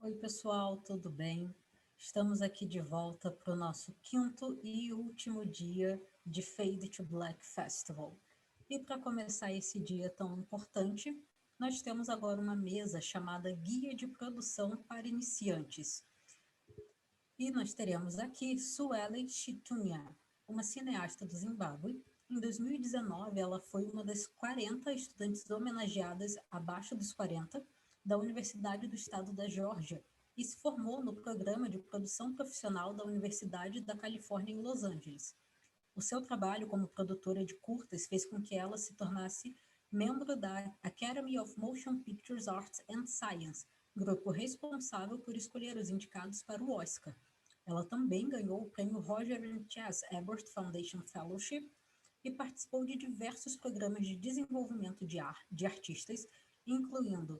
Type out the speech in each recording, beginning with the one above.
Oi, pessoal, tudo bem? Estamos aqui de volta para o nosso quinto e último dia de Fade to Black Festival. E para começar esse dia tão importante, nós temos agora uma mesa chamada Guia de Produção para Iniciantes. E nós teremos aqui Suelen Chitunya, uma cineasta do Zimbábue. Em 2019, ela foi uma das 40 estudantes homenageadas abaixo dos 40 da Universidade do Estado da Geórgia e se formou no programa de produção profissional da Universidade da Califórnia em Los Angeles. O seu trabalho como produtora de curtas fez com que ela se tornasse membro da Academy of Motion Pictures Arts and Science, grupo responsável por escolher os indicados para o Oscar. Ela também ganhou o prêmio Roger and Chas Ebert Foundation Fellowship e participou de diversos programas de desenvolvimento de artistas, incluindo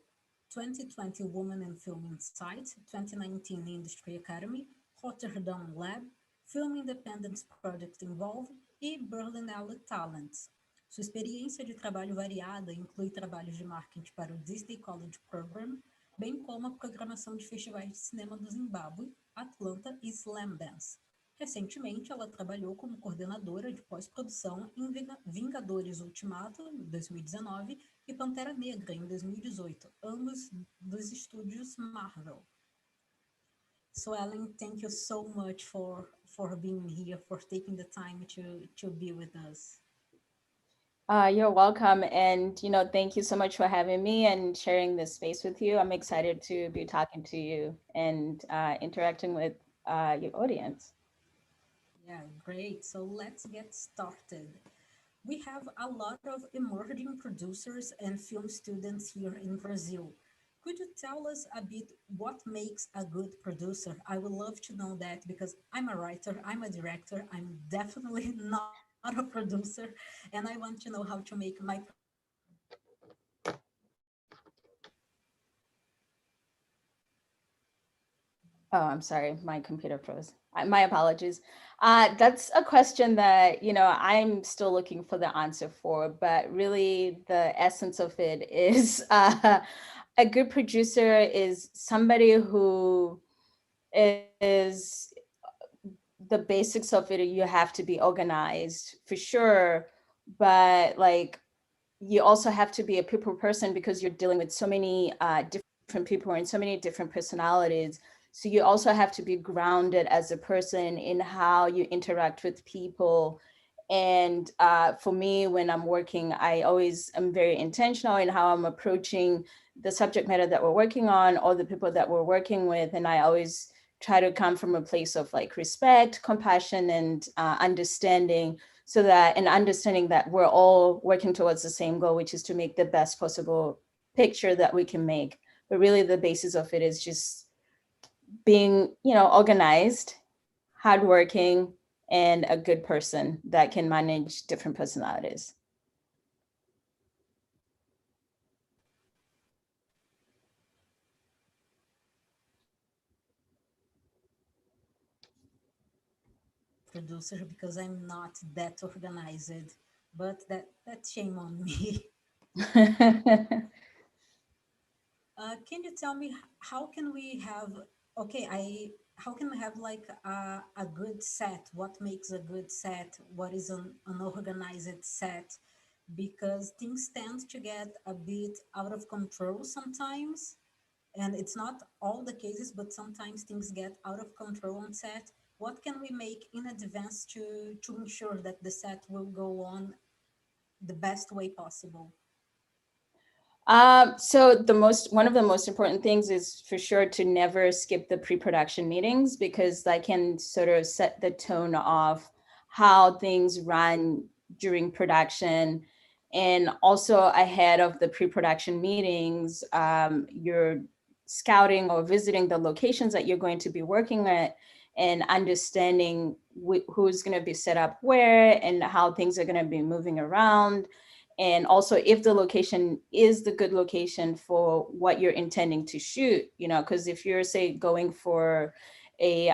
2020 Women in Film Insight, 2019 Industry Academy, Rotterdam Lab, Film Independence Project Involve e Berlin Alley Talents. Sua experiência de trabalho variada inclui trabalhos de marketing para o Disney College Program, bem como a programação de festivais de cinema do Zimbábue, Atlanta e Slam Dance. Recentemente, ela trabalhou como coordenadora de pós-produção em Vingadores Ultimato, em 2019, e Pantera Negra, em 2018, ambos dos estúdios Marvel. So Ellen, thank you so much for being here, for taking the time to be with us. You're welcome. And, thank you so much for having me and sharing this space with you. I'm excited to be talking to you and interacting with your audience. Yeah, great. So let's get started. We have a lot of emerging producers and film students here in Brazil. Could you tell us a bit what makes a good producer? I would love to know that because I'm a writer, I'm a director, I'm definitely not a producer, and I want to know how to make my Oh, I'm sorry, my computer froze. My apologies. That's a question that, I'm still looking for the answer for, but really the essence of it is a good producer is somebody who is the basics of it. You have to be organized for sure, but like you also have to be a people person because you're dealing with so many different people and so many different personalities. So you also have to be grounded as a person in how you interact with people. And for me, when I'm working, I always am very intentional in how I'm approaching the subject matter that we're working on or the people that we're working with. And I always try to come from a place of like respect, compassion, and understanding, so that and understanding that we're all working towards the same goal, which is to make the best possible picture that we can make. But really the basis of it is just being, organized, hardworking, and a good person that can manage different personalities. producer because I'm not that organized, but that's shame on me. Can you tell me how can we have okay I how can we have like a good set? What makes a good set? What is an organized set? Because things tend to get a bit out of control sometimes, and it's not all the cases, but sometimes things get out of control on set. What can we make in advance to ensure that the set will go on the best way possible? So one of the most important things is for sure to never skip the pre-production meetings, because that can sort of set the tone of how things run during production. And also ahead of the pre-production meetings, you're scouting or visiting the locations that you're going to be working at and understanding who's going to be set up where and how things are going to be moving around, and also if the location is the good location for what you're intending to shoot, because if you're, say, going for a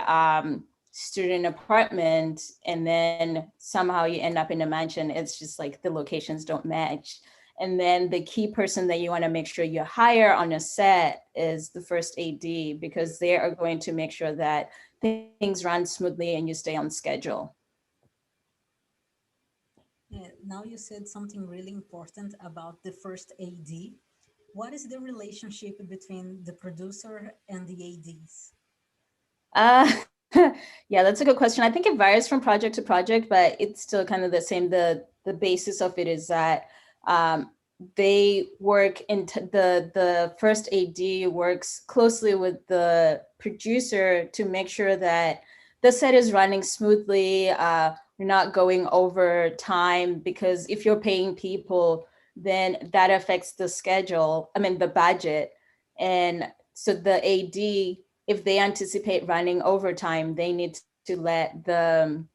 student apartment and then somehow you end up in a mansion, it's just like the locations don't match. And then the key person that you want to make sure you hire on a set is the first AD, because they are going to make sure that things run smoothly and you stay on schedule. Yeah, now you said something really important about the first AD. What is the relationship between the producer and the ADs? Uh, yeah, that's a good question. I think it varies from project to project, but it's still kind of the same. The basis of it is that um, they work the first AD works closely with the producer to make sure that the set is running smoothly. You're not going over time, because if you're paying people, then that affects the schedule. I mean, the budget, and so the AD, if they anticipate running overtime, they need to let the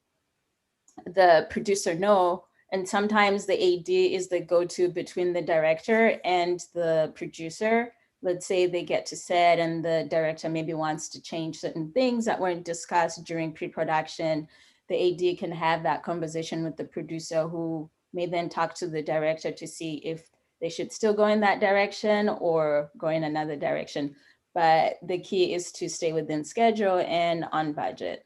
producer know. And sometimes the AD is the go-to between the director and the producer. Let's say they get to set and the director maybe wants to change certain things that weren't discussed during pre-production. The AD can have that conversation with the producer, who may then talk to the director to see if they should still go in that direction or go in another direction. But the key is to stay within schedule and on budget.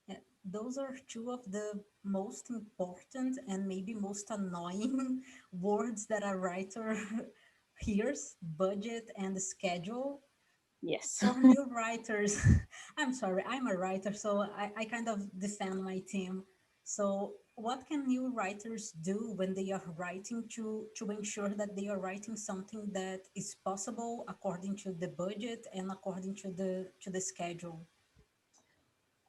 Yeah, those are two of the most important and maybe most annoying words that a writer hears: budget and schedule. Yes. For new writers, I'm sorry, I'm a writer, so I kind of defend my team. So, what can new writers do when they are writing to ensure that they are writing something that is possible according to the budget and according to the schedule?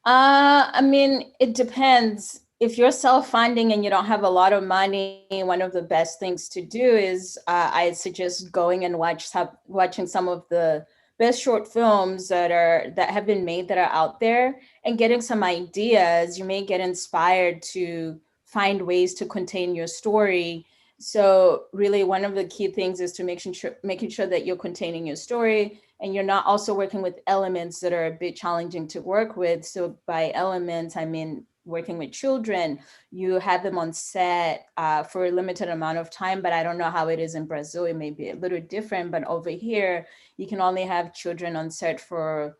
I mean, it depends. If you're self-funding and you don't have a lot of money, one of the best things to do is I suggest going and watching some of the best short films that have been made that are out there, and getting some ideas. You may get inspired to find ways to contain your story. So really, one of the key things is to making sure that you're containing your story, and you're not also working with elements that are a bit challenging to work with. So by elements, I mean working with children. You have them on set for a limited amount of time, but I don't know how it is in Brazil. It may be a little different, but over here, you can only have children on set for,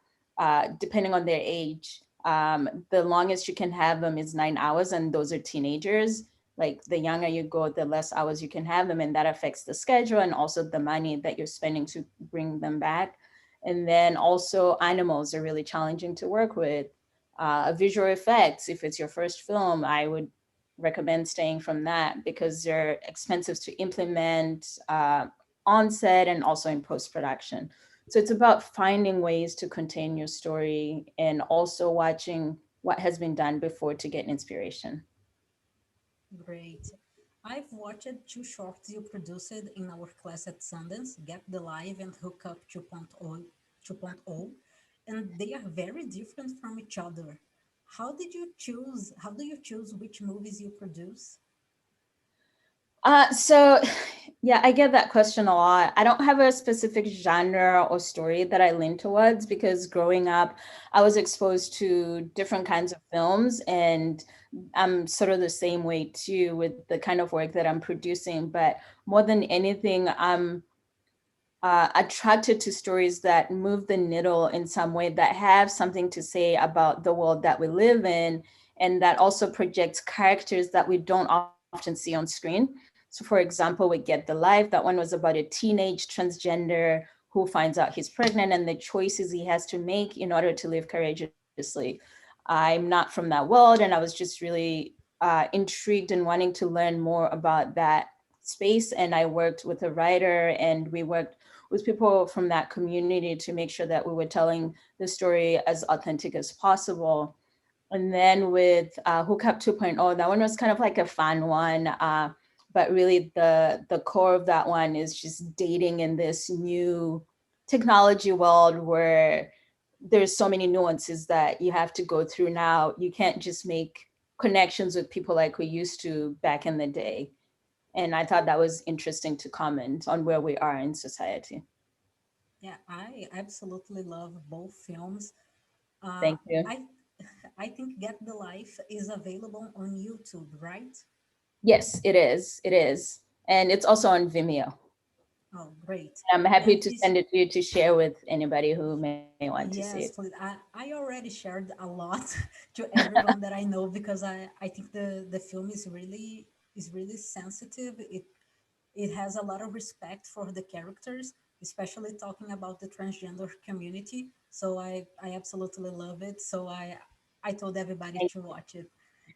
depending on their age. The longest you can have them is 9 hours, and those are teenagers. Like the younger you go, the less hours you can have them, and that affects the schedule and also the money that you're spending to bring them back. And then also animals are really challenging to work with. Visual effects, if it's your first film, I would recommend staying from that, because they're expensive to implement on set and also in post-production. So it's about finding ways to contain your story and also watching what has been done before to get inspiration. Great. I've watched two shorts you produced in our class at Sundance, Get the Live and Hook Up 2.0, 2.0, and they are very different from each other. How do you choose which movies you produce? So yeah, I get that question a lot. I don't have a specific genre or story that I lean towards, because growing up, I was exposed to different kinds of films, and I'm sort of the same way too with the kind of work that I'm producing. But more than anything, I'm attracted to stories that move the needle in some way, that have something to say about the world that we live in, and that also projects characters that we don't often see on screen. So, for example, with Get the Life, that one was about a teenage transgender who finds out he's pregnant and the choices he has to make in order to live courageously. I'm not from that world, and I was just really intrigued and wanting to learn more about that space. And I worked with a writer, and we worked with people from that community to make sure that we were telling the story as authentic as possible. And then with Hookup 2.0, that one was kind of like a fun one. But really the core of that one is just dating in this new technology world where there's so many nuances that you have to go through now. You can't just make connections with people like we used to back in the day. And I thought that was interesting to comment on where we are in society. Yeah, I absolutely love both films. Uh, Thank you. I I think Get the Life is available on YouTube, right? Yes, it is. It is. And it's also on Vimeo. Oh, great. I'm happy And to is send it to you to share with anybody who may want to see it. yes, please. I already shared a lot to everyone that I know because I think the film is really sensitive. It has a lot of respect for the characters, especially talking about the transgender community. So I absolutely love it. So I told everybody to watch it.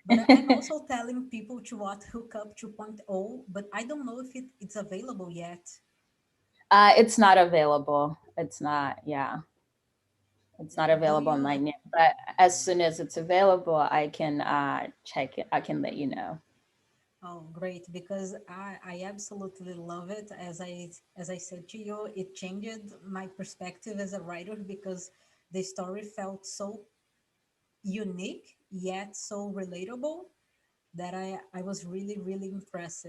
But I'm also telling people to watch Hookup 2.0, but I don't know if it's available yet. It's not available. It's not, yeah, it's not Do available you online yet. But as soon as it's available, I can check it. I can let you know. Oh, great! Because I absolutely love it. As I said to you, it changed my perspective as a writer because the story felt so unique yet so relatable that I was really really impressed.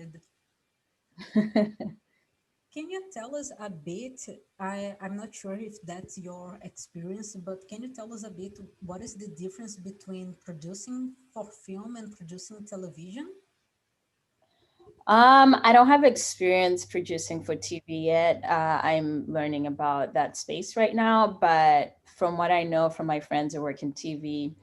Can you tell us a bit? I'm not sure if that's your experience, but can you tell us a bit what is the difference between producing for film and producing television? I don't have experience producing for TV yet. I'm learning about that space right now, but from what I know from my friends who work in TV,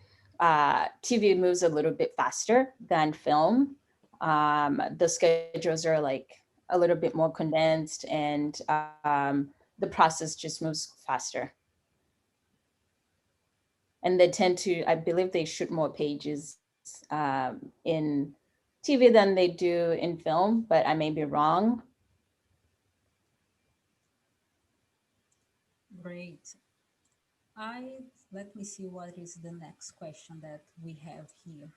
TV moves a little bit faster than film. The schedules are like a little bit more condensed, and the process just moves faster. And they tend to, I believe, they shoot more pages in TV than they do in film, but I may be wrong. Great. I Let me see what is the next question that we have here.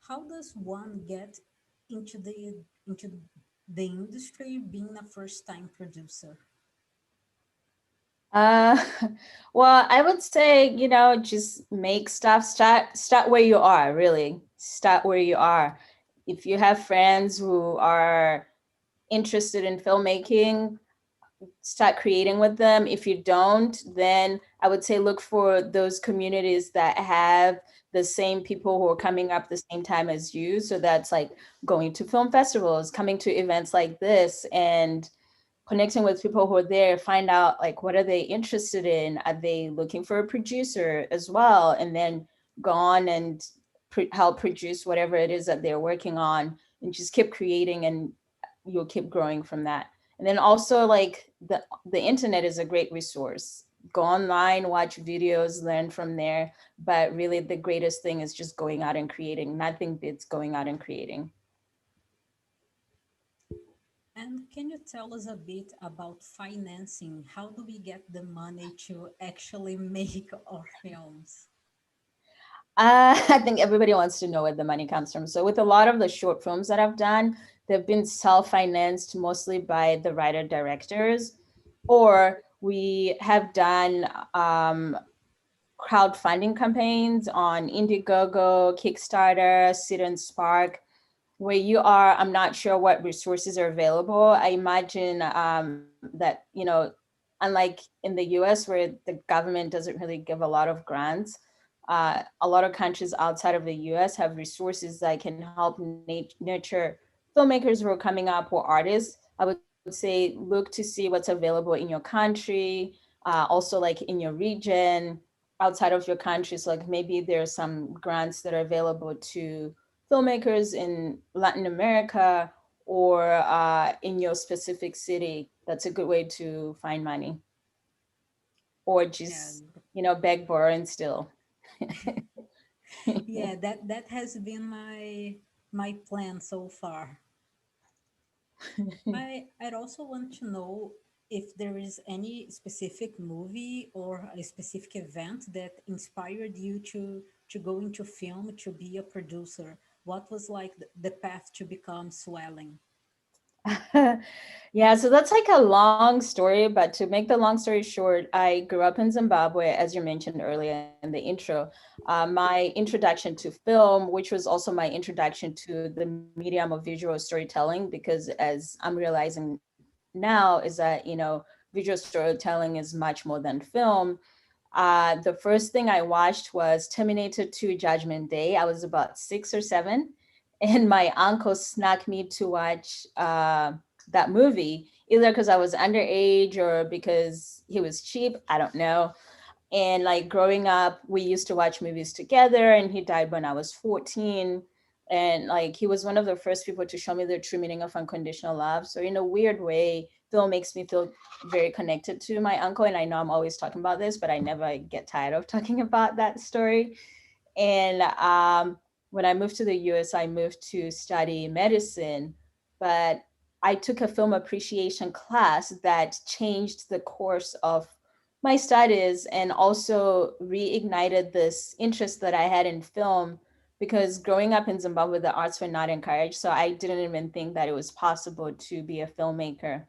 How does one get into the industry being a first time producer? Uh, well, I would say, just make stuff, start where you are, really. Start where you are. If you have friends who are interested in filmmaking, start creating with them. If you don't, then I would say look for those communities that have the same people who are coming up the same time as you. So that's like going to film festivals, coming to events like this, and connecting with people who are there, find out like what are they interested in, are they looking for a producer as well, and then go on and help produce whatever it is that they're working on, and just keep creating, and you'll keep growing from that. And then also like the internet is a great resource. Go online, watch videos, learn from there, but really the greatest thing is just going out and creating. Nothing beats going out and creating. And can you tell us a bit about financing? How do we get the money to actually make our films? I think everybody wants to know where the money comes from. So with a lot of the short films that I've done, they've been self-financed mostly by the writer directors, or we have done crowdfunding campaigns on Indiegogo, Kickstarter, Seed and Spark. Where you are, I'm not sure what resources are available. I imagine that, unlike in the US where the government doesn't really give a lot of grants, a lot of countries outside of the US have resources that can help nurture filmmakers who are coming up or artists. I would say look to see what's available in your country, also like in your region, outside of your country. So like maybe there's some grants that are available to filmmakers in Latin America or in your specific city. That's a good way to find money, or Yeah, just, beg, borrow, and steal. yeah, that has been my plan so far. I'd also want to know if there is any specific movie or a specific event that inspired you to go into film to be a producer. What was like the path to become Swelling? Yeah, so that's like a long story, but to make the long story short, I grew up in Zimbabwe, as you mentioned earlier in the intro. My introduction to film, which was also my introduction to the medium of visual storytelling, because as I'm realizing now, is that, visual storytelling is much more than film. The first thing I watched was Terminator 2 Judgment Day. I was about 6 or 7, and my uncle snuck me to watch that movie, either because I was underage or because he was cheap. I don't know. And like growing up, we used to watch movies together, and he died when I was 14. And like he was one of the first people to show me the true meaning of unconditional love. So in a weird way, film makes me feel very connected to my uncle. And I know I'm always talking about this, but I never get tired of talking about that story. And when I moved to the US, I moved to study medicine, but I took a film appreciation class that changed the course of my studies and also reignited this interest that I had in film, because growing up in Zimbabwe, the arts were not encouraged. So I didn't even think that it was possible to be a filmmaker.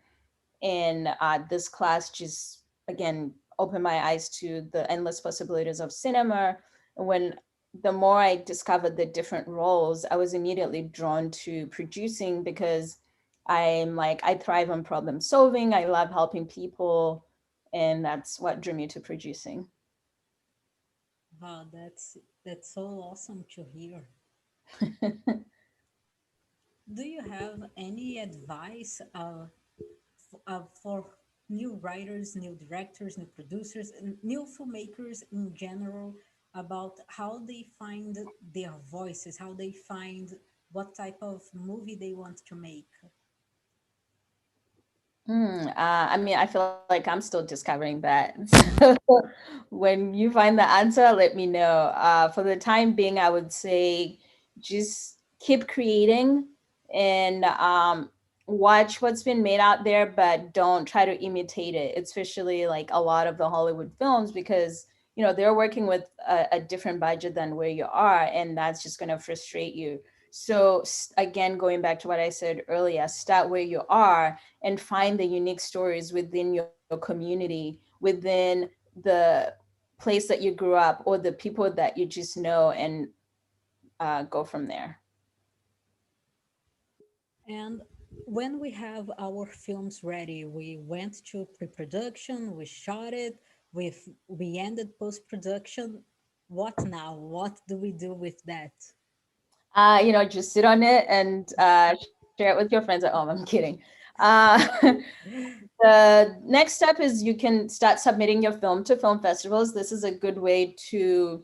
And this class just, again, opened my eyes to the endless possibilities of cinema. And when the more I discovered the different roles, I was immediately drawn to producing, because I'm like, I thrive on problem solving. I love helping people. And that's what drew me to producing. Wow, that's so awesome to hear. Do you have any advice for new writers, new directors, new producers, and new filmmakers in general about how they find their voices, how they find what type of movie they want to make? I mean, I feel like I'm still discovering that. So when you find the answer, let me know. For the time being, I would say just keep creating and watch what's been made out there, but don't try to imitate it, especially like a lot of the Hollywood films, because they're working with a different budget than where you are, and that's just going to frustrate you. So again, going back to what I said earlier, start where you are and find the unique stories within your community, within the place that you grew up, or the people that you just know, and go from there. And when we have our films ready, we went to pre-production, we shot it, we ended post-production. What now? What do we do with that? Just sit on it and share it with your friends at home. I'm kidding. Uh, the next step is you can start submitting your film to film festivals. This is a good way to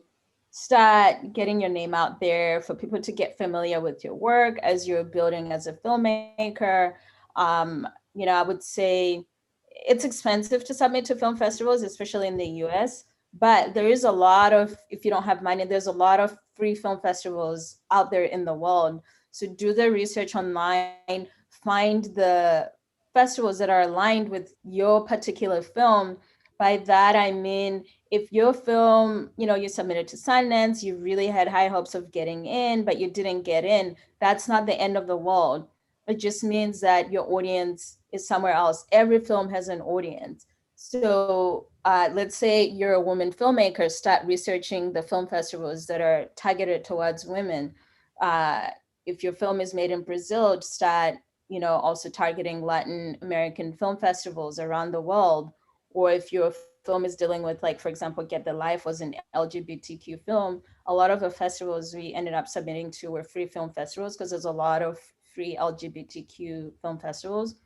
start getting your name out there, for people to get familiar with your work as you're building as a filmmaker. I would say it's expensive to submit to film festivals, especially in the US. But there is a lot of, if you don't have money, there's a lot of free film festivals out there in the world. So do the research online, find the festivals that are aligned with your particular film. By that, I mean, if your film, you submitted to Sundance, you really had high hopes of getting in, but you didn't get in, that's not the end of the world. It just means that your audience is somewhere else. Every film has an audience. So let's say you're a woman filmmaker, start researching the film festivals that are targeted towards women. Uh, if your film is made in Brazil, start, also targeting Latin American film festivals around the world. Or if your film is dealing with, like, for example, Get the Life was an LGBTQ film, a lot of the festivals we ended up submitting to were free film festivals, because there's a lot of free LGBTQ film festivals.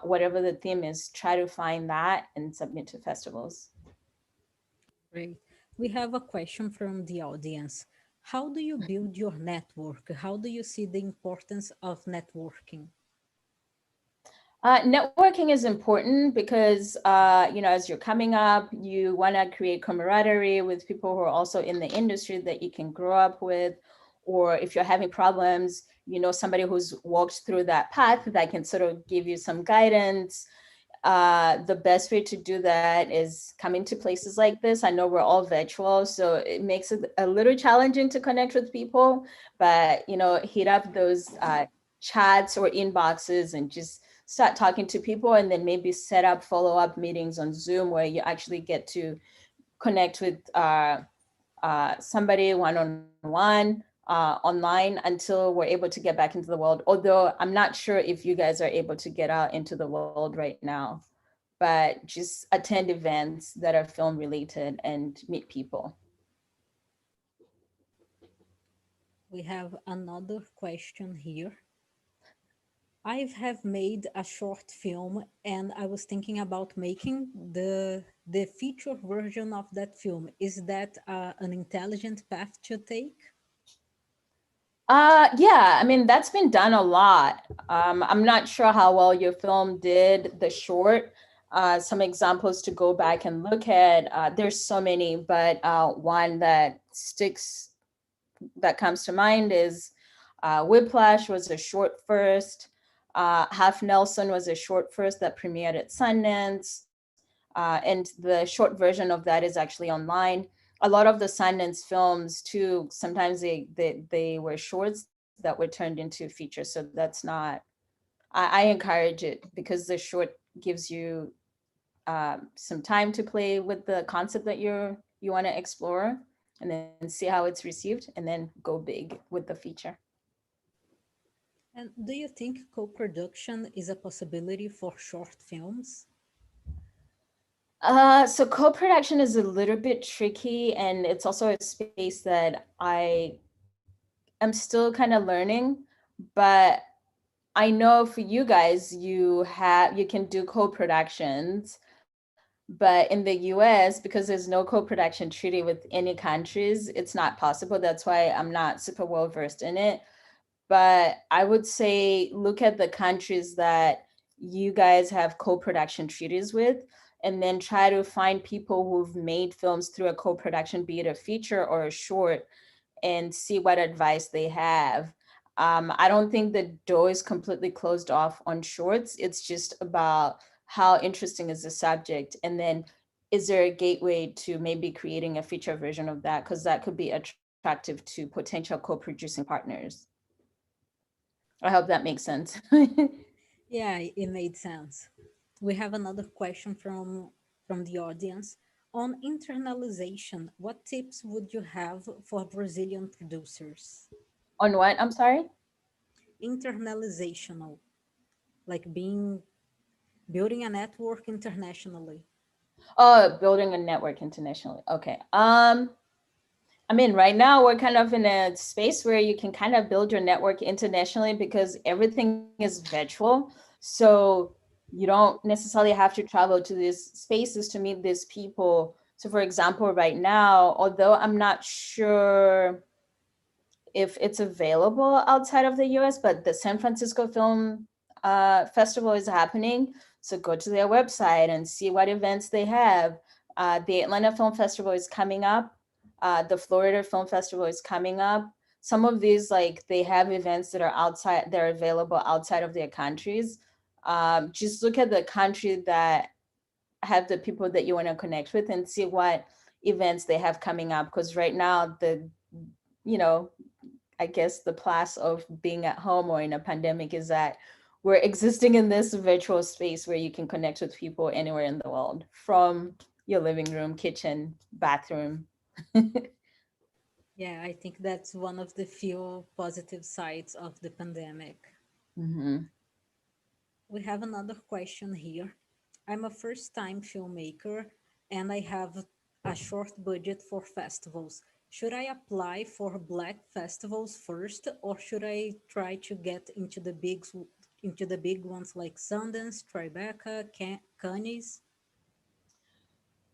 Whatever the theme is, try to find that and submit to festivals. Great. We have a question from the audience. How do you build your network? How do you see the importance of networking? Networking is important because, as you're coming up, you want to create camaraderie with people who are also in the industry that you can grow up with. Or if you're having problems, somebody who's walked through that path that can sort of give you some guidance. The best way to do that is coming to places like this. I know we're all virtual, so it makes it a little challenging to connect with people, but hit up those chats or inboxes and just start talking to people, and then maybe set up follow-up meetings on Zoom where you actually get to connect with somebody one-on-one online until we're able to get back into the world. Although I'm not sure if you guys are able to get out into the world right now, but just attend events that are film related and meet people. We have another question here. I have made a short film and I was thinking about making the feature version of that film. Is that an intelligent path to take? Yeah, I mean, that's been done a lot. I'm not sure how well your film did the short. Some examples to go back and look at. There's so many, but one that comes to mind is Whiplash was a short first. Half Nelson was a short first that premiered at Sundance. And the short version of that is actually online. A lot of the Sundance films too, sometimes they were shorts that were turned into features. So that's not, I encourage it because the short gives you some time to play with the concept that you want to explore, and then see how it's received, and then go big with the feature. And do you think co-production is a possibility for short films? So co-production is a little bit tricky, and it's also a space that I am still kind of learning. But I know for you guys, you can do co-productions, but in the US, because there's no co-production treaty with any countries, it's not possible. That's why I'm not super well versed in it. But I would say look at the countries that you guys have co-production treaties with, and then try to find people who've made films through a co-production, be it a feature or a short, and see what advice they have. I don't think the door is completely closed off on shorts. It's just about how interesting is the subject, and then is there a gateway to maybe creating a feature version of that, because that could be attractive to potential co-producing partners. I hope that makes sense. Yeah, it made sense. We have another question from the audience. On internalization, what tips would you have for Brazilian producers? On what? I'm sorry? Internalizational, like being building a network internationally. Oh, building a network internationally. Okay. I mean, right now we're kind of in a space where you can kind of build your network internationally because everything is virtual. So you don't necessarily have to travel to these spaces to meet these people. So, for example, right now, although I'm not sure if it's available outside of the US, but the San Francisco Film Festival is happening. So go to their website and see what events they have. The Atlanta Film Festival is coming up. The Florida Film Festival is coming up. Some of these, like, they have events that are outside, they're available outside of their countries. Just look at the country that have the people that you want to connect with and see what events they have coming up. Because right now, you know, I guess the plus of being at home or in a pandemic is that we're existing in this virtual space where you can connect with people anywhere in the world from your living room, kitchen, bathroom. Yeah, I think that's one of the few positive sides of the pandemic. Mhm. We have another question here. I'm a first time filmmaker and I have a short budget for festivals. Should I apply for black festivals first or should I try to get into the big ones like Sundance, Tribeca, Cannes?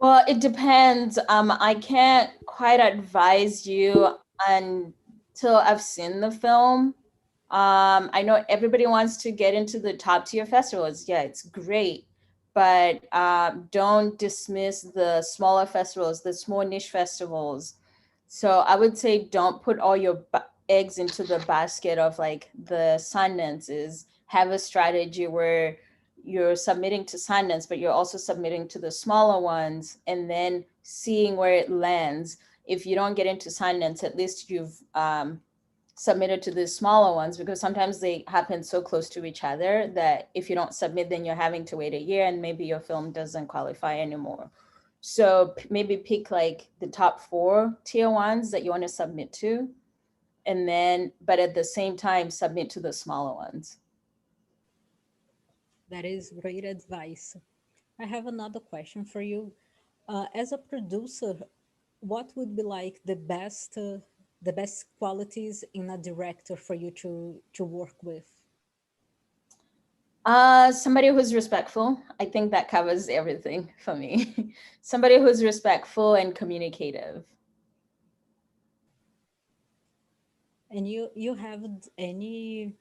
Well, it depends. I can't quite advise you until I've seen the film. I know everybody wants to get into the top tier festivals. Yeah, it's great, but don't dismiss the smaller festivals, the small niche festivals. So I would say don't put all your eggs into the basket of like the Sundances. Have a strategy where you're submitting to Sundance, but you're also submitting to the smaller ones and then seeing where it lands. If you don't get into Sundance, at least you've submitted to the smaller ones, because sometimes they happen so close to each other that if you don't submit, then you're having to wait a year and maybe your film doesn't qualify anymore. So maybe pick like the top 4 tier ones that you want to submit to, and then, but at the same time, submit to the smaller ones. That is great advice. I have another question for you. As a producer, what would be like the best qualities in a director for you to work with? Somebody who's respectful. I think that covers everything for me. Somebody who's respectful and communicative. And you have any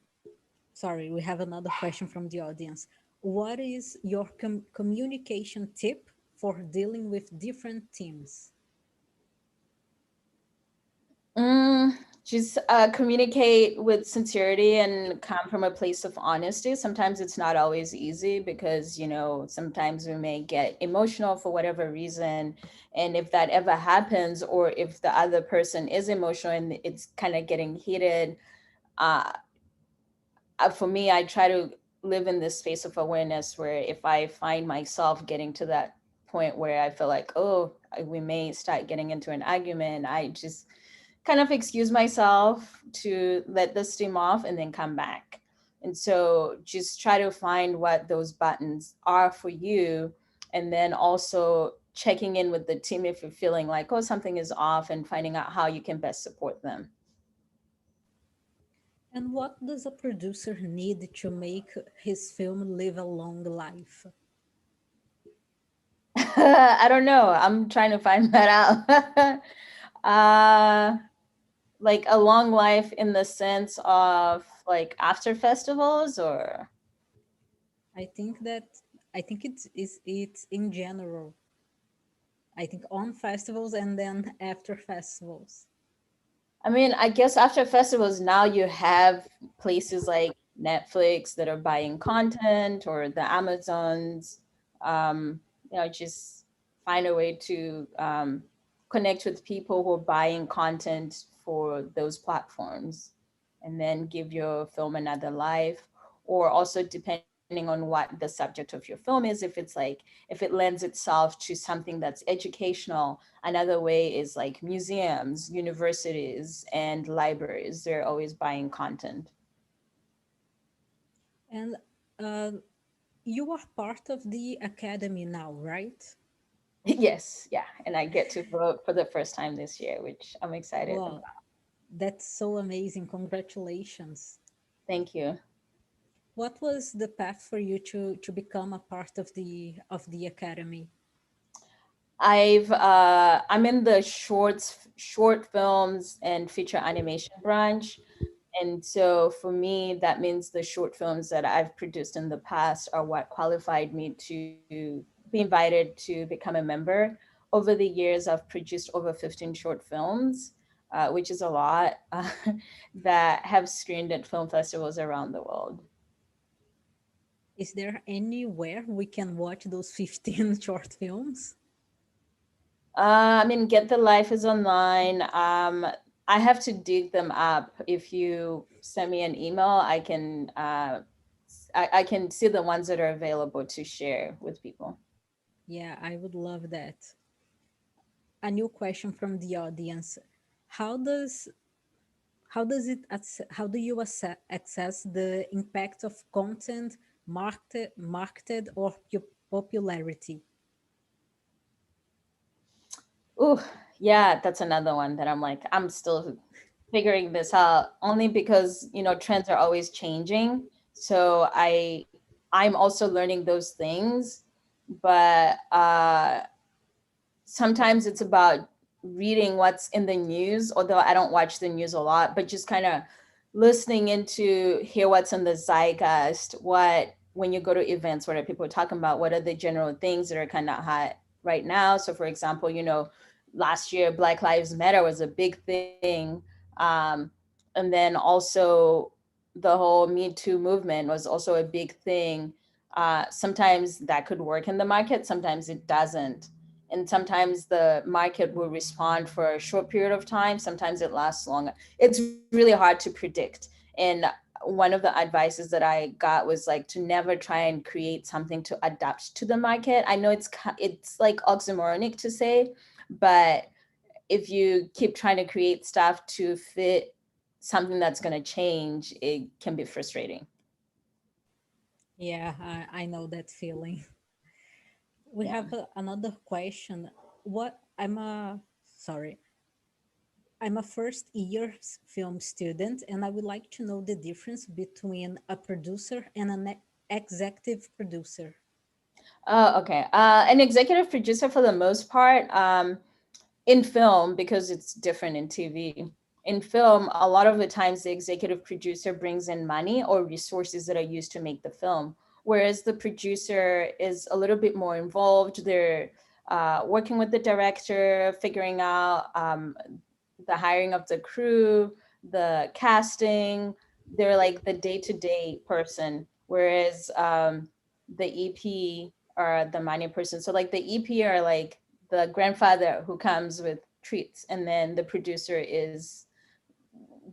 sorry, we have another question from the audience. What is your communication tip for dealing with different teams? Mm, just communicate with sincerity and come from a place of honesty. Sometimes it's not always easy because, sometimes we may get emotional for whatever reason. And if that ever happens, or if the other person is emotional and it's kind of getting heated, uh, for me, I try to live in this space of awareness where if I find myself getting to that point where I feel like, oh, we may start getting into an argument, I just kind of excuse myself to let the steam off and then come back. And so just try to find what those buttons are for you. And then also checking in with the team if you're feeling like, oh, something is off, and finding out how you can best support them. And what does a producer need to make his film live a long life? I don't know. I'm trying to find that out. Like a long life in the sense of like after festivals, or I think that I think it's in general. I think on festivals and then after festivals. I mean, I guess after festivals now you have places like Netflix that are buying content, or the Amazons. Um, just find a way to connect with people who are buying content for those platforms, and then give your film another life. Or also depending on what the subject of your film is, if it lends itself to something that's educational. Another way is like museums, universities, and libraries. They're always buying content. And uh, you are part of the academy now, right? Yes, yeah. And I get to vote for the first time this year, which I'm excited about. Wow, that's so amazing. Congratulations. Thank you. What was the path for you to become a part of the academy? I'm in the short films and feature animation branch. And so for me, that means the short films that I've produced in the past are what qualified me to be invited to become a member. Over the years, I've produced over 15 short films, which is a lot, that have screened at film festivals around the world. Is there anywhere we can watch those 15 short films? I mean, Get the Life is online. I have to dig them up. If you send me an email, I can see the ones that are available to share with people. Yeah, I would love that. A new question from the audience. How does how do you access the impact of content marketed or popularity? Ooh, yeah, that's another one that I'm like, I'm still figuring this out, only because, trends are always changing. So I'm also learning those things, but sometimes it's about reading what's in the news, although I don't watch the news a lot, but just kind of listening into hear what's in the zeitgeist, what when you go to events, what are people talking about, what are the general things that are kind of hot right now. So for example, last year Black Lives Matter was a big thing. um, and then also the whole Me Too movement was also a big thing. Sometimes that could work in the market, sometimes it doesn't. And sometimes the market will respond for a short period of time, sometimes it lasts longer. It's really hard to predict. And one of the advices that I got was like to never try and create something to adapt to the market. I know it's like oxymoronic to say, but if you keep trying to create stuff to fit something that's going to change, it can be frustrating. Yeah, I know that feeling. We Yeah. have another question. What sorry, I'm a first year film student, and I would like to know the difference between a producer and an executive producer. Oh, okay. An executive producer for the most part, in film, because it's different in TV. In film, a lot of the times the executive producer brings in money or resources that are used to make the film, whereas the producer is a little bit more involved. They're working with the director, figuring out the hiring of the crew, the casting. They're like the day-to-day person, whereas the EP are the money person. So like the EP are like the grandfather who comes with treats, and then the producer is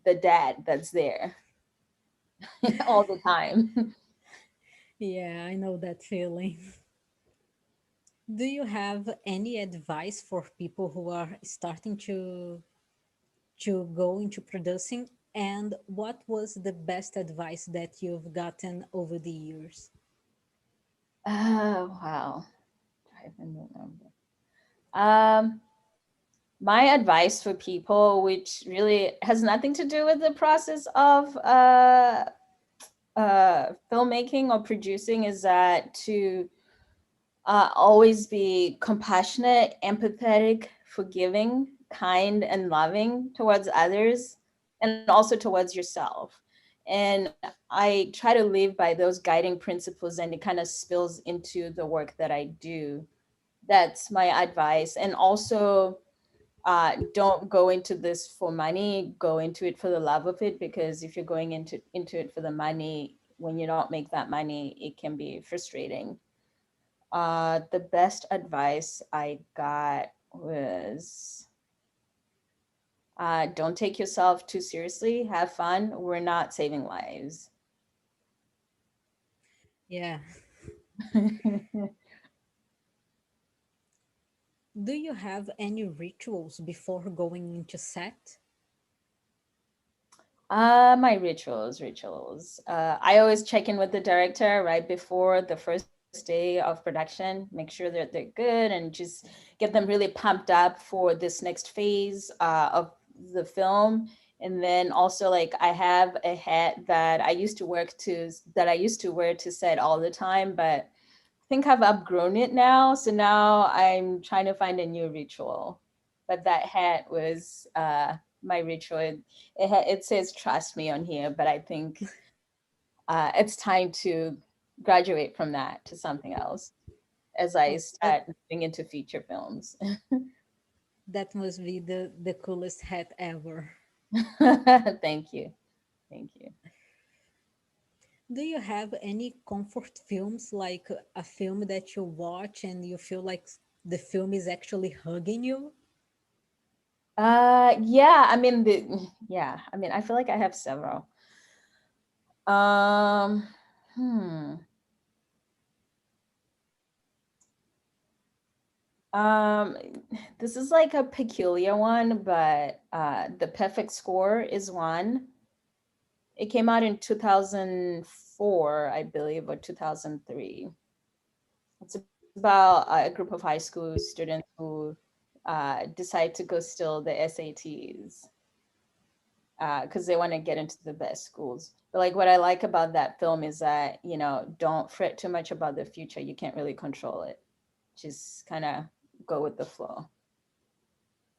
the dad that's there all the time. Yeah, I know that feeling. Do you have any advice for people who are starting to go into producing? And what was the best advice that you've gotten over the years? Oh, wow. Try to remember. Um, my advice for people, which really has nothing to do with the process of filmmaking or producing, is that to always be compassionate, empathetic, forgiving, kind, and loving towards others, and also towards yourself. And I try to live by those guiding principles, and it kind of spills into the work that I do. That's my advice. And also, don't go into this for money, go into it for the love of it, because if you're going into it for the money, when you don't make that money, it can be frustrating. The best advice I got was don't take yourself too seriously. Have fun. We're not saving lives. Yeah. Do you have any rituals before going into set? My rituals. I always check in with the director right before the first day of production, make sure that they're good, and just get them really pumped up for this next phase of the film. And then also, like, I have a hat that I used to wear to set all the time, but I think I've outgrown it now. So now I'm trying to find a new ritual. But that hat was my ritual. It says "trust me" on here, but I think it's time to graduate from that to something else as I Oh, start moving into feature films. that must be the coolest hat ever. Thank you. Thank you. Do you have any comfort films, like a film that you watch and you feel like the film is actually hugging you? Yeah, I mean yeah, I mean I feel like I have several. Um, hmm. Um, this is like a peculiar one, but The Perfect Score is one. It came out in 2004, I believe, or 2003. It's about a group of high school students who decide to go steal the SATs because they want to get into the best schools. But like what I like about that film is that, don't fret too much about the future. You can't really control it. Just kind of go with the flow.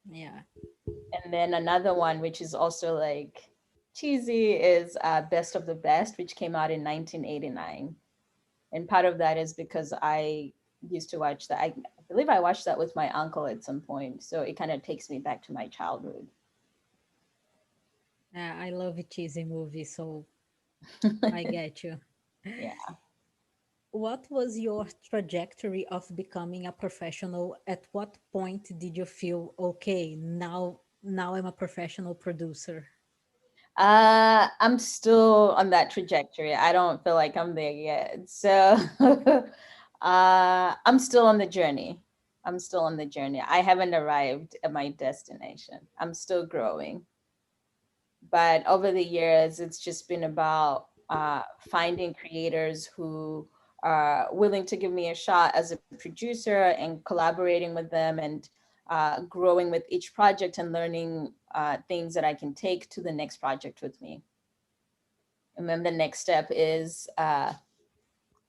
Yeah. And then another one, which is also like cheesy, is Best of the Best, which came out in 1989. And part of that is because I used to watch that. I believe I watched that with my uncle at some point. So it kind of takes me back to my childhood. I love cheesy movies, so I get you. Yeah. What was your trajectory of becoming a professional? At what point did you feel okay, now I'm a professional producer? I'm still on that trajectory. I don't feel like I'm there yet. So I'm still on the journey. I'm still on the journey. I haven't arrived at my destination. I'm still growing. But over the years, it's just been about finding creators who are willing to give me a shot as a producer and collaborating with them and growing with each project and learning things that I can take to the next project with me. And then the next step is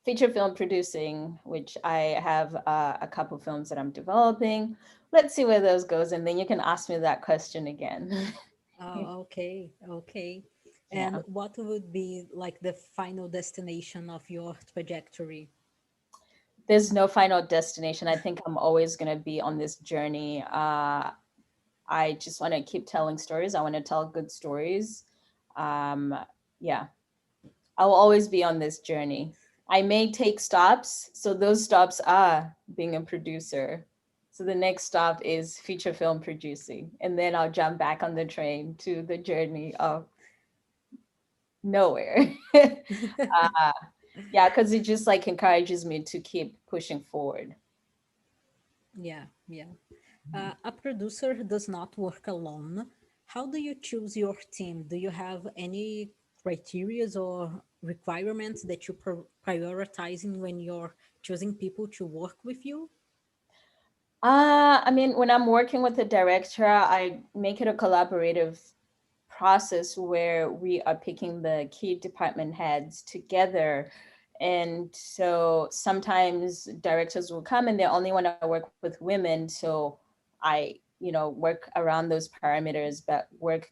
feature film producing, which I have a couple films that I'm developing. Let's see where those goes, and then you can ask me that question again. Oh, okay, okay. Yeah. And what would be like the final destination of your trajectory? There's no final destination. I think I'm always going to be on this journey. I just want to keep telling stories. I want to tell good stories. Um, yeah, I will always be on this journey. I may take stops. So those stops are being a producer. So the next stop is feature film producing. And then I'll jump back on the train to the journey of nowhere. uh, yeah, because it just like encourages me to keep pushing forward. Yeah, yeah. A producer does not work alone. How do you choose your team? Do you have any criterias or requirements that you prioritizing when you're choosing people to work with you? I mean, when I'm working with a director, I make it a collaborative process where we are picking the key department heads together. And so sometimes directors will come and they only want to work with women. So I, work around those parameters, but work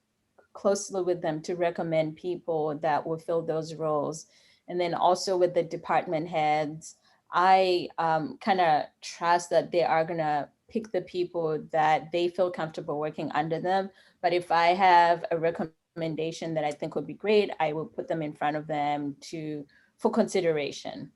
closely with them to recommend people that will fill those roles. And then also with the department heads, I kind of trust that they are going to pick the people that they feel comfortable working under them. But if I have a recommendation that I think would be great, I will put them in front of them for consideration.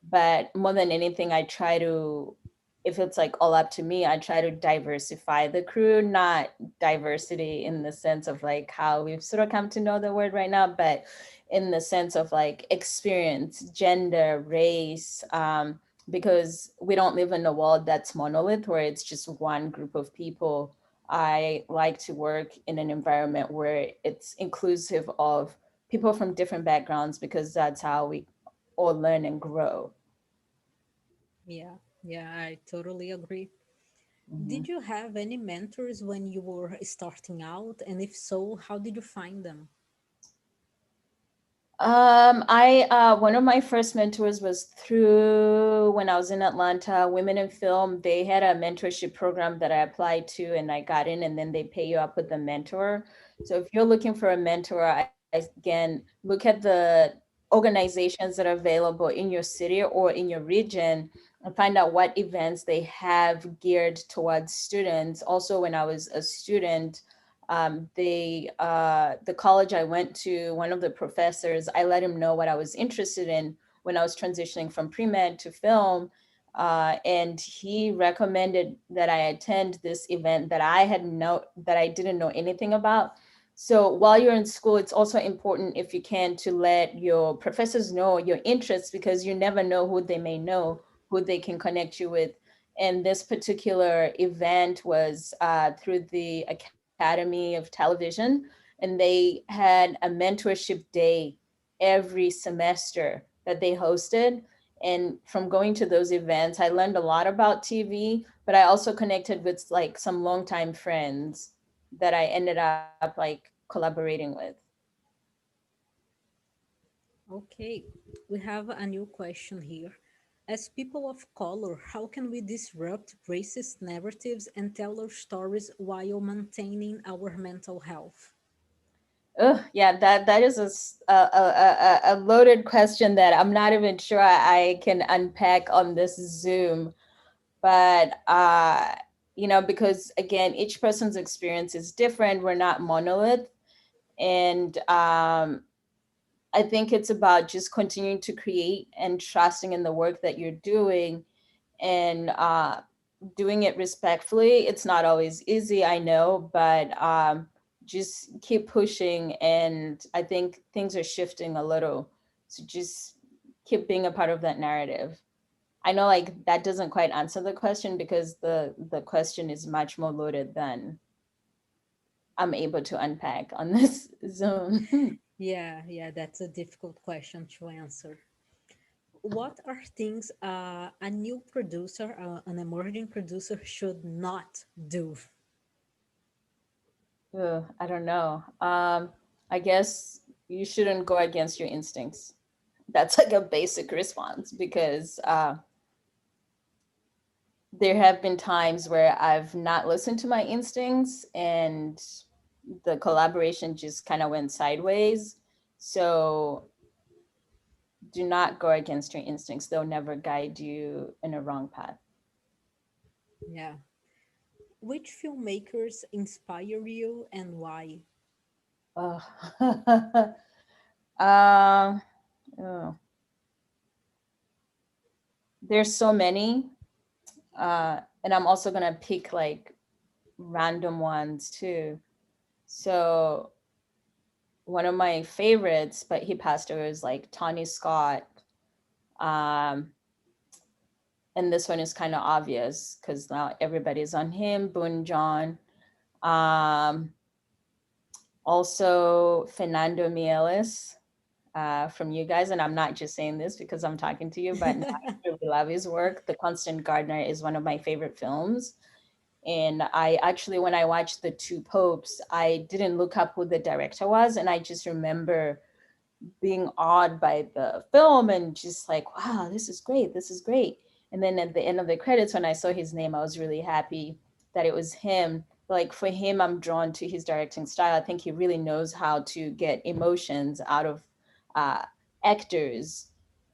But more than anything, I try to, if it's like all up to me, I try to diversify the crew, not diversity in the sense of like how we've sort of come to know the word right now, but in the sense of like experience, gender, race, because we don't live in a world that's monolith where it's just one group of people. I like to work in an environment where it's inclusive of people from different backgrounds because that's how we all learn and grow. Yeah, yeah, I totally agree. Mhm. Did you have any mentors when you were starting out? And if so, how did you find them? I One of my first mentors was through when I was in Atlanta, Women in Film. They had a mentorship program that I applied to and I got in, and then they pay you up with a mentor. So if you're looking for a mentor, again look at the organizations that are available in your city or in your region and find out what events they have geared towards students. Also, when I was a student, the college I went to, one of the professors, I let him know what I was interested in when I was transitioning from pre-med to film. And he recommended that I attend this event that I didn't know anything about. So while you're in school, it's also important, if you can, to let your professors know your interests, because you never know who they may know, who they can connect you with. And this particular event was through the Academy of Television, and they had a mentorship day every semester that they hosted. And from going to those events, I learned a lot about TV, but I also connected with like some longtime friends that I ended up like collaborating with. Okay, we have a new question here. As people of color, how can we disrupt racist narratives and tell our stories while maintaining our mental health? Oh, yeah, that is a loaded question that I'm not even sure I can unpack on this Zoom. But because again, each person's experience is different. We're not monolith, and I think it's about just continuing to create and trusting in the work that you're doing, and doing it respectfully. It's not always easy, I know, but just keep pushing. And I think things are shifting a little. So just keep being a part of that narrative. I know like that doesn't quite answer the question because the question is much more loaded than I'm able to unpack on this Zoom. Yeah, yeah, that's a difficult question to answer. What are things a new producer, an emerging producer, should not do? Ugh, I don't know. I guess you shouldn't go against your instincts. That's like a basic response because there have been times where I've not listened to my instincts and the collaboration just kind of went sideways. So do not go against your instincts. They'll never guide you in a wrong path. Yeah. Which filmmakers inspire you and why? Ugh. um, oh, there's so many. And I'm also gonna pick like random ones too. So one of my favorites, but he passed away, was like Tony Scott. Um, and this one is kind of obvious because now everybody's on him. Boon John. Um, Also Fernando Mieles from you guys, and I'm not just saying this because I'm talking to you, but no, I really love his work. The Constant Gardener is one of my favorite films. And I actually, when I watched The Two Popes, I didn't look up who the director was. And I just remember being awed by the film and just like, wow, this is great. This is great. And then at the end of the credits, when I saw his name, I was really happy that it was him. Like for him, I'm drawn to his directing style. I think he really knows how to get emotions out of uh, actors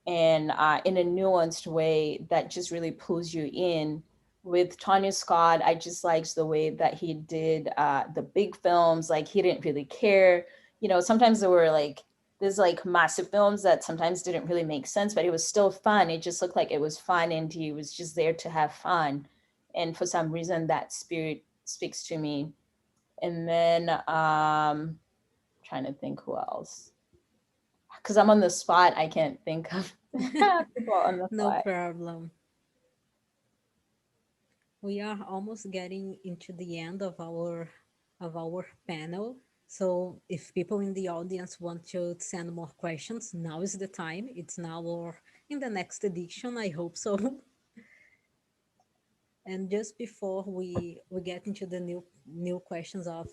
and in a nuanced way that just really pulls you in. With Tanya Scott, I just liked the way that he did the big films. Like he didn't really care. You know, sometimes there were like there's like massive films that sometimes didn't really make sense, but it was still fun. It just looked like it was fun and he was just there to have fun. And for some reason that spirit speaks to me. And then trying to think who else. Because I'm on the spot, I can't think of people on the No fly. problem. We are almost getting into the end of our panel. So if people in the audience want to send more questions, now is the time. It's now or in the next edition, I hope so. And just before we get into the new questions of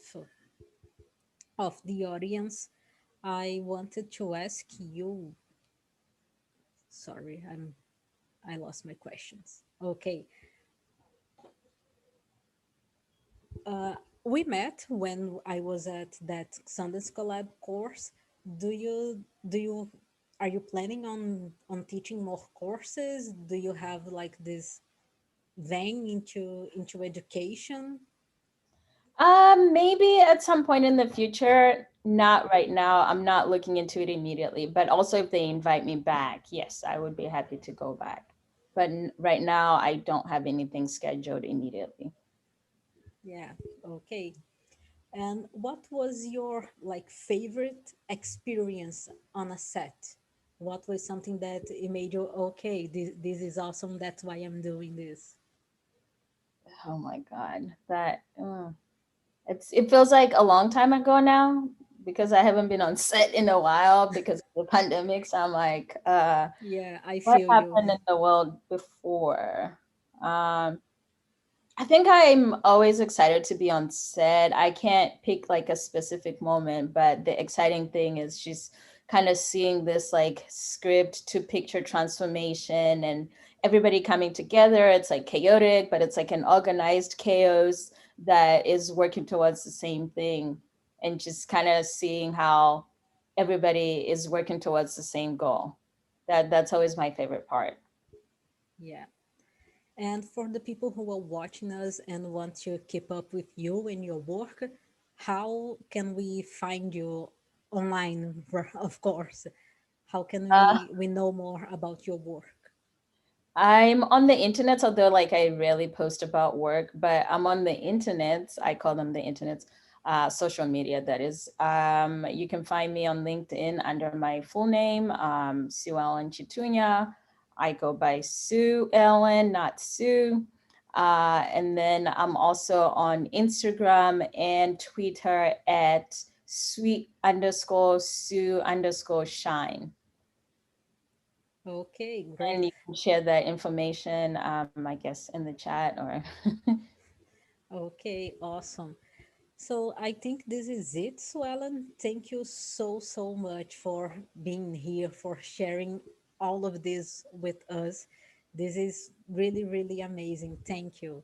the audience, I wanted to ask you. Sorry, I lost my questions. Okay, uh, we met when I was at that Sundance Collab course. Do you are you planning on teaching more courses? Do you have like this vein into education? Maybe at some point in the future, not right now. I'm not looking into it immediately, but also if they invite me back, yes, I would be happy to go back. But right now, I don't have anything scheduled immediately. Yeah, okay. And what was your like favorite experience on a set? What was something that it made you okay? This is awesome. That's why I'm doing this. Oh my God, that it feels like a long time ago now because I haven't been on set in a while because of the pandemic. So I'm like, Yeah, I what feel you. happened in the world before? Um, I think I'm always excited to be on set. I can't pick like a specific moment, but the exciting thing is just kind of seeing this like script to picture transformation and everybody coming together. It's like chaotic, but it's like an organized chaos that is working towards the same thing and just kind of seeing how everybody is working towards the same goal. That's always my favorite part. Yeah. And for the people who are watching us and want to keep up with you and your work, how can we find you online, of course? How can we know more about your work? I'm on the internet, although like I rarely post about work, but I'm on the internet. I call them the internets, social media, that is. You can find me on LinkedIn under my full name, Sue Ellen Chitunya. I go by Sue Ellen, not Sue. And then I'm also on Instagram and Twitter at sweet underscore Sue underscore shine. Okay, And great. you can share the information, I guess, in the chat or. Okay, awesome. So I think this is it, Suellen. Thank you so much for being here, for sharing all of this with us. This is really amazing. Thank you.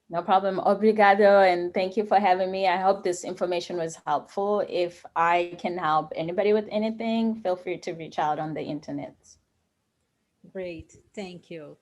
No problem. Obrigado. And thank you for having me. I hope this information was helpful. If I can help anybody with anything, feel free to reach out on the internet. Great. Thank you.